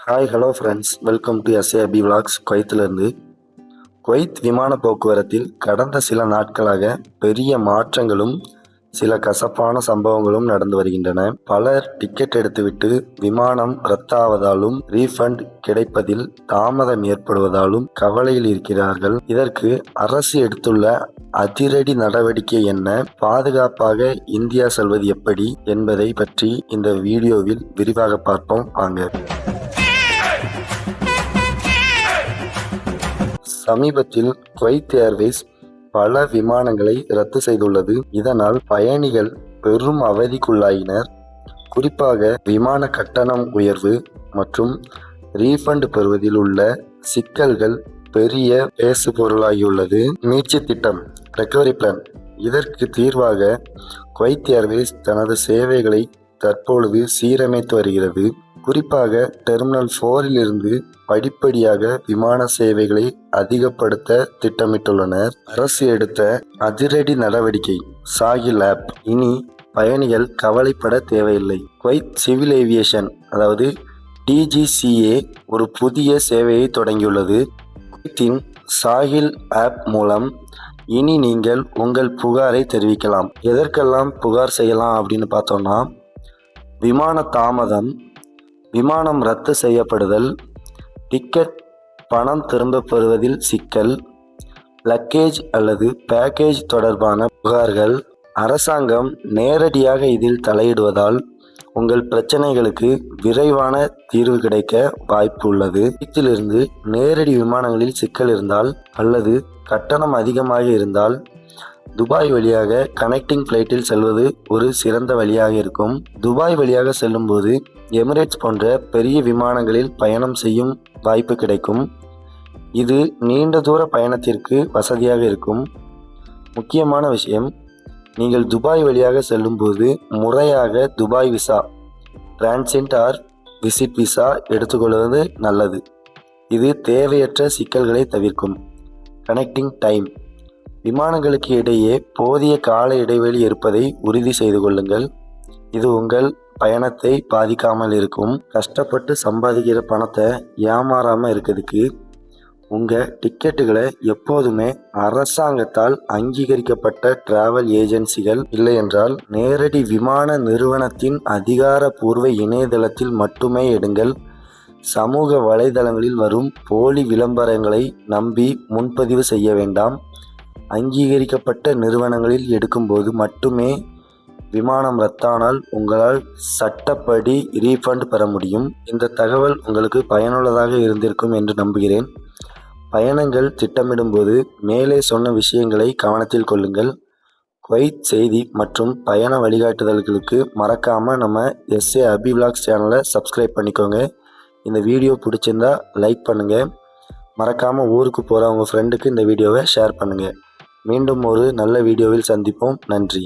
Hi hello friends, welcome to SA Abhi vlogs. குவைத்திலிருந்து. Kuwait விமான போக்குவரத்தில் கடந்த சில நாட்களாக பெரிய மாற்றங்களும் சில கசப்பான சம்பவங்களும் நடந்து வருகின்றன. பலர் டிக்கெட் எடுத்துவிட்டு விமானம் ரத்தாவதாலும் ரீஃபண்ட் கிடைப்பதில் தாமதம் ஏற்படுவதாலும் கவலையில் இருக்கிறார்கள். இதற்கு அரசு எடுத்துள்ள அதிரடி நடவடிக்கை என்ன, பாதுகாப்பாக இந்தியா செல்வது எப்படி என்பதை பற்றி இந்த வீடியோவில் விரிவாக பார்ப்போம். வாங்க. சமீபத்தில் குவைத் ஏர்வேஸ் பல விமானங்களை ரத்து செய்துள்ளது. இதனால் பயணிகள் பெரும் அவதிக்குள்ளாயினர். குறிப்பாக விமான கட்டணம் உயர்வு மற்றும் ரீஃபண்ட் பெறுவதில் உள்ள சிக்கல்கள் பெரிய பேசு பொருளாகியுள்ளது. மீட்சி திட்டம் ரெக்கவரி பிளான். இதற்கு தீர்வாக குவைத் ஏர்வேஸ் தனது சேவைகளை தற்பொழுது சீரமைத்து வருகிறது. குறிப்பாக டெர்மினல் 4 இருந்து படிப்படியாக விமான சேவைகளை அதிகப்படுத்த திட்டமிட்டுள்ளனர். அரசு எடுத்த அதிரடி நடவடிக்கை சாகில் ஆப். இனி பயணிகள் கவலைப்பட தேவையில்லை. குவைத் சிவில் ஏவியேஷன் அதாவது டிஜிசிஏ ஒரு புதிய சேவையை தொடங்கியுள்ளது. குவைத்தின் சாகில் ஆப் மூலம் இனி நீங்கள் உங்கள் புகாரை தெரிவிக்கலாம். எதற்கெல்லாம் புகார் செய்யலாம் அப்படின்னு பார்த்தோம்னா, விமான தாமதம், விமானம் ரத்து செய்யப்படுதல், டிக்கெட் பணம் திரும்ப பெறுவதில் சிக்கல், லக்கேஜ் அல்லது பேக்கேஜ் தொடர்பான புகார்கள். அரசாங்கம் நேரடியாக இதில் தலையிடுவதால் உங்கள் பிரச்சனைகளுக்கு விரைவான தீர்வு கிடைக்க வாய்ப்பு உள்ளது. இதிலிருந்து நேரடி விமானங்களில் சிக்கல் இருந்தால் அல்லது கட்டணம் அதிகமாக இருந்தால் துபாய் வழியாக கனெக்டிங் ஃப்ளைட்டில் செல்வது ஒரு சிறந்த வழியாக இருக்கும். துபாய் வழியாக செல்லும்போது எமிரேட்ஸ் போன்ற பெரிய விமானங்களில் பயணம் செய்யும் வாய்ப்பு கிடைக்கும். இது நீண்ட தூர பயணத்திற்கு வசதியாக இருக்கும். முக்கியமான விஷயம், நீங்கள் துபாய் வழியாக செல்லும்போது முறையாக Dubai visa, transit R visit visa எடுத்துக்கொள்வது நல்லது. இது தேவையற்ற சிக்கல்களை தவிர்க்கும். Connecting time. விமானங்களுக்கு இடையே போதிய கால இடைவெளி இருப்பதை உறுதி செய்து கொள்ளுங்கள். இது உங்கள் பயணத்தை பாதிக்காமல் இருக்கும். கஷ்டப்பட்டு சம்பாதிக்கிற பணத்தை ஏமாறாமல் இருக்கிறதுக்கு உங்கள் டிக்கெட்டுகளை எப்போதுமே அரசாங்கத்தால் அங்கீகரிக்கப்பட்ட டிராவல் ஏஜென்சிகள் இல்லை என்றால் நேரடி விமான நிறுவனத்தின் அதிகாரப்பூர்வ இணையதளத்தில் மட்டுமே எடுங்கள். சமூக வலைதளங்களில் வரும் போலி விளம்பரங்களை நம்பி முன்பதிவு செய்ய வேண்டாம். அங்கீகரிக்கப்பட்ட நிறுவனங்களில் எடுக்கும்போது மட்டுமே விமானம் ரத்தானால் உங்களால் சட்டப்படி ரீஃபண்ட் பெற முடியும். இந்த தகவல் உங்களுக்கு பயனுள்ளதாக இருந்திருக்கும் என்று நம்புகிறேன். பயணங்கள் திட்டமிடும்போது மேலே சொன்ன விஷயங்களை கவனத்தில் கொள்ளுங்கள். குவைத் செய்தி மற்றும் பயண வழிகாட்டுதல்களுக்கு மறக்காமல் நம்ம எஸ்ஏ அபி விலாக்ஸ் சேனலை சப்ஸ்கிரைப் பண்ணிக்கோங்க. இந்த வீடியோ பிடிச்சிருந்தா லைக் பண்ணுங்கள். மறக்காமல் ஊருக்கு போகிற உங்கள் ஃப்ரெண்டுக்கு இந்த வீடியோவை ஷேர் பண்ணுங்கள். மீண்டும் ஒரு நல்ல வீடியோவில் சந்திப்போம். நன்றி.